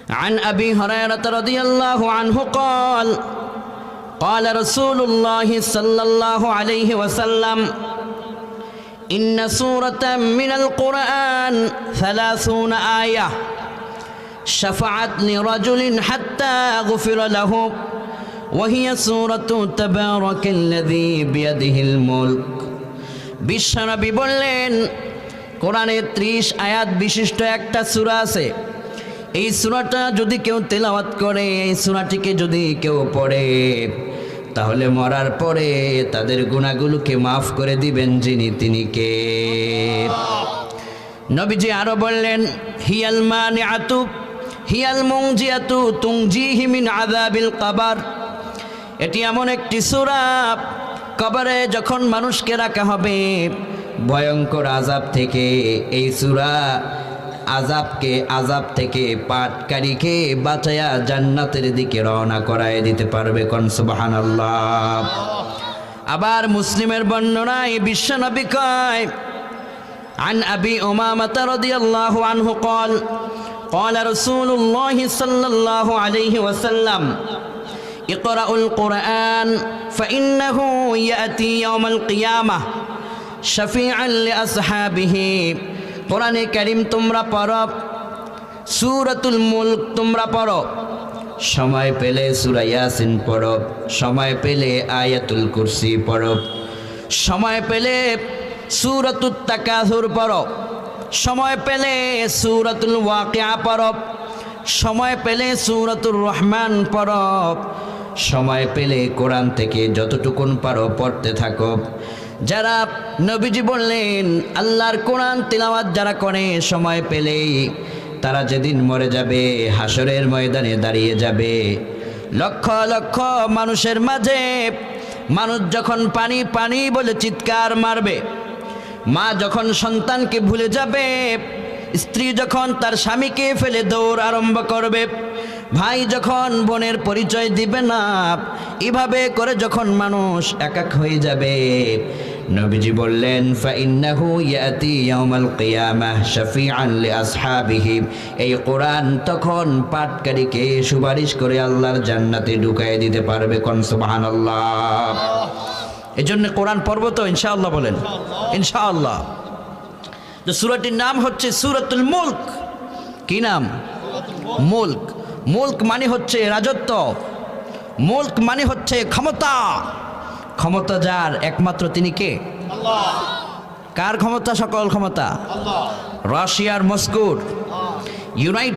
عن أبي هريرة رضي الله عنه قال قال رسول الله صلى الله عليه وسلم إن سورة من القرآن 30 آية شفعت لرجل حتى غفر له وهي سورة تبارك الذي بيده الملك বিশ্বনবী বললেন কোরআনে 30 আয়াত বিশিষ্ট একটা সূরা আছে। এই সূরাটা যদি কেউ তেলাওয়াত করে, এই সূরাটিকে যদি কেউ পড়ে, তাহলে মরার পরে তাদের গুনাহগুলোকে মাফ করে দিবেন যিনি, তিনি কে? নবীজি আরো বললেন হিয়াল মানিআতু হিয়াল মুনজিয়াতু তুনজিহি মিন আযাবিল কবর। এটি এমন একটি সূরা, কবরে যখন মানুষকে রাখা হবে ভয়ঙ্কর আযাব থেকে এই সূরা আযাব থেকে পাটকারীকে বাঁচায়া জান্নাতের দিকে রওনা করায় দিতে পারবে। কোন সুবহানাল্লাহ। আবার মুসলিমের বর্ণনায় বিশ্বনবী কয় عن أبي أمامة رضي الله عنه قال قال رسول الله صلى الله عليه وسلم اقرأوا القرآن فإنه يأتي يوم القيامة شفيعا لأصحابه। কোরআনে কারীম তোমরা পড়ো, সূরাতুল মুলক তোমরা পড়ো, সময় পেলে সূরা ইয়াসিন পড়ো, সময় পেলে আয়াতুল কুরসি পড়ো, সময় পেলে সূরাতুত তাকাসুর পড়ো, সময় পেলে সূরাতুল ওয়াকিয়া পড়ো, সময় পেলে সূরাতুর রহমান পড়ো, সময় পেলে কোরআন থেকে যতটুকুন পারো পড়তে থাকো। যারা নবীজি বললেন আল্লাহর কোরআন তিলাওয়াত যারা করে সময় পেলেই তারা যেদিন মরে যাবে হাসরের ময়দানে দাঁড়িয়ে যাবে লক্ষ লক্ষ মানুষের মাঝে। মানুষ যখন পানি পানি বলে চিৎকার মারবে, মা যখন সন্তানকে ভুলে যাবে, স্ত্রী যখন তার স্বামীকে ফেলে দৌড় আরম্ভ করবে, ভাই যখন বোনের পরিচয় দিবে না, এভাবে করে যখন মানুষ একাক হয়ে যাবে, নবীজি বললেন ফাইন্নাহু ইয়াতি ইয়াউমাল কিয়ামাহ শাফিআন লিআসহাবিহি। এই কোরআন তখন পাঠকারীকে সুপারিশ করে আল্লাহর জান্নাতে ঢুকায় দিতে পারবে। কোন সুবহানাল্লাহ। এজন্য কোরআন পড়ব তো ইনশাআল্লাহ, বলেন ইনশাআল্লাহ। যে সূরাটির নাম হচ্ছে সূরাতুল মুলক। কি নাম? মুলক। মুলক মানে হচ্ছে রাজত্ব, মুলক মানে হচ্ছে ক্ষমতা। ক্ষমতা যার একমাত্র তিনি কে? আল্লাহ। কার ক্ষমতা? সকল ক্ষমতা। রাশিয়ার মস্কোর, ইউনাইটেড